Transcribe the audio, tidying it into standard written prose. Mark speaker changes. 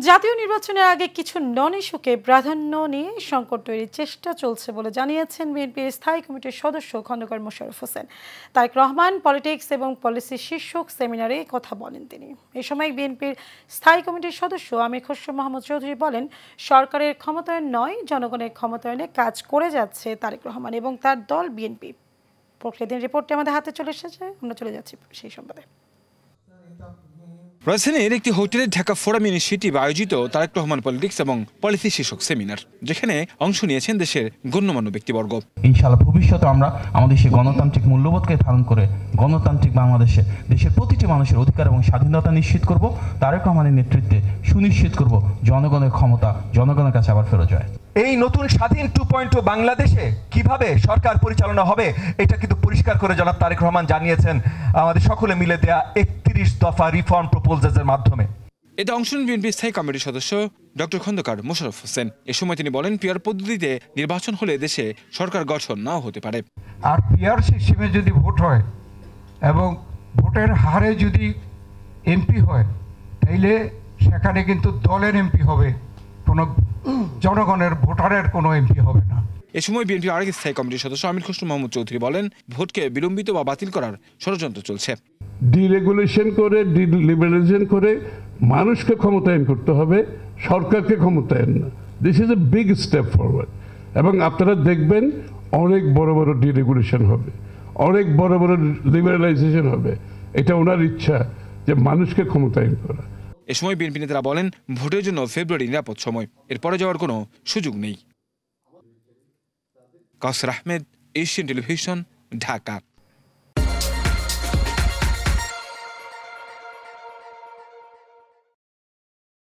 Speaker 1: জাতীয় নির্বাচনের আগে কিছু নন ইস্যুকে প্রাধান্য নিয়ে সংকট তৈরির চেষ্টা চলছে বলে জানিয়েছেন বিএনপির স্থায়ী কমিটির সদস্য খন্দকার মোশাররফ হোসেন। তারেক রহমান পলিটিক্স এবং পলিসি শীর্ষক সেমিনারে কথা বলেন তিনি। এ সময় বিএনপির স্থায়ী কমিটির সদস্য আমির খসরু মাহমুদ চৌধুরী বলেন, সরকারের ক্ষমতায়ন নয়, জনগণের ক্ষমতায়নে কাজ করে যাচ্ছে তারেক রহমান এবং তার দল বিএনপি। প্রতিদিন রিপোর্টটি আমাদের হাতে চলে এসেছে, আমরা চলে যাচ্ছি সেই সংবাদে।
Speaker 2: রাজধানীর একটি হোটেলে ঢাকা ফোরাম ইনিশিয়েটিভ আয়োজিত তারেক রহমান পলিটিক্স এবং পলিসি শীর্ষক সেমিনার, যেখানে অংশ নিয়েছেন দেশের গণ্যমান্য ব্যক্তিবর্গ।
Speaker 3: ইনশাআল্লাহ ভবিষ্যতে আমরা আমাদের সেই গণতান্ত্রিক মূল্যবোধকে ধারণ করে গণতান্ত্রিক বাংলাদেশে দেশের প্রতিটি মানুষের অধিকার এবং স্বাধীনতা নিশ্চিত করব। তারেক রহমানের নেতৃত্বে সুনিশ্চিত করব জনগণের ক্ষমতা জনগণের কাছে আবার ফেরত যায়।
Speaker 4: এই নতুন স্বাধীন 2.0 বাংলাদেশে কিভাবে সরকার পরিচালনা হবে এটা কিন্তু পরিষ্কার করে জনাব তারেক রহমান জানিয়েছেন আমাদের সকলে মিলে দেয়া 31 দফা রিফর্ম প্রপোজালের মাধ্যমে।
Speaker 2: এতে অংশ নেন বিএনপির স্থায়ী কমিটির সদস্য ডক্টর খন্দকার মোশাররফ হোসেন। এ সময় তিনি বলেন, পিআর পদ্ধতিতে নির্বাচন হলে দেশে সরকার গঠন নাও হতে পারে।
Speaker 5: আর পিআর সিস্টেমে যদি ভোট হয় এবং ভোটের হারে যদি এমপি হয়, তাইলে সেখানে কিন্তু দলের এমপি হবে, কোনো জনগণের ভোটারের কোনো এমপি হবে না।
Speaker 2: এ সময় বিএনপির আরেক স্থায়ী কমিটির সদস্য আমির খসরু মাহমুদ চৌধুরী বলেন, ভোটকে বিলম্বিত বা বাতিল করার ষড়যন্ত্র চলছে।
Speaker 6: ডিরেগুলেশন করে ডিলিবারেশন করে মানুষকে ক্ষমতায়ন করতে হবে, সরকারকে ক্ষমতায়ন না। This is a big step forward. এবং আপনারা দেখবেন অনেক বড় বড় ডিরেগুলেশন হবে, অনেক বড় বড় লিবারালাইজেশন হবে। এটা ওনার ইচ্ছা যে মানুষকে ক্ষমতায়ন করা।
Speaker 2: এ সময় বিএনপি নেতারা বলেন, ভোটের জন্য ফেব্রুয়ারি নিরাপদ সময়, এরপরে যাওয়ার কোনো সুযোগ নেই। কাউসার আহমেদ, এশিয়ান টেলিভিশন, ঢাকা।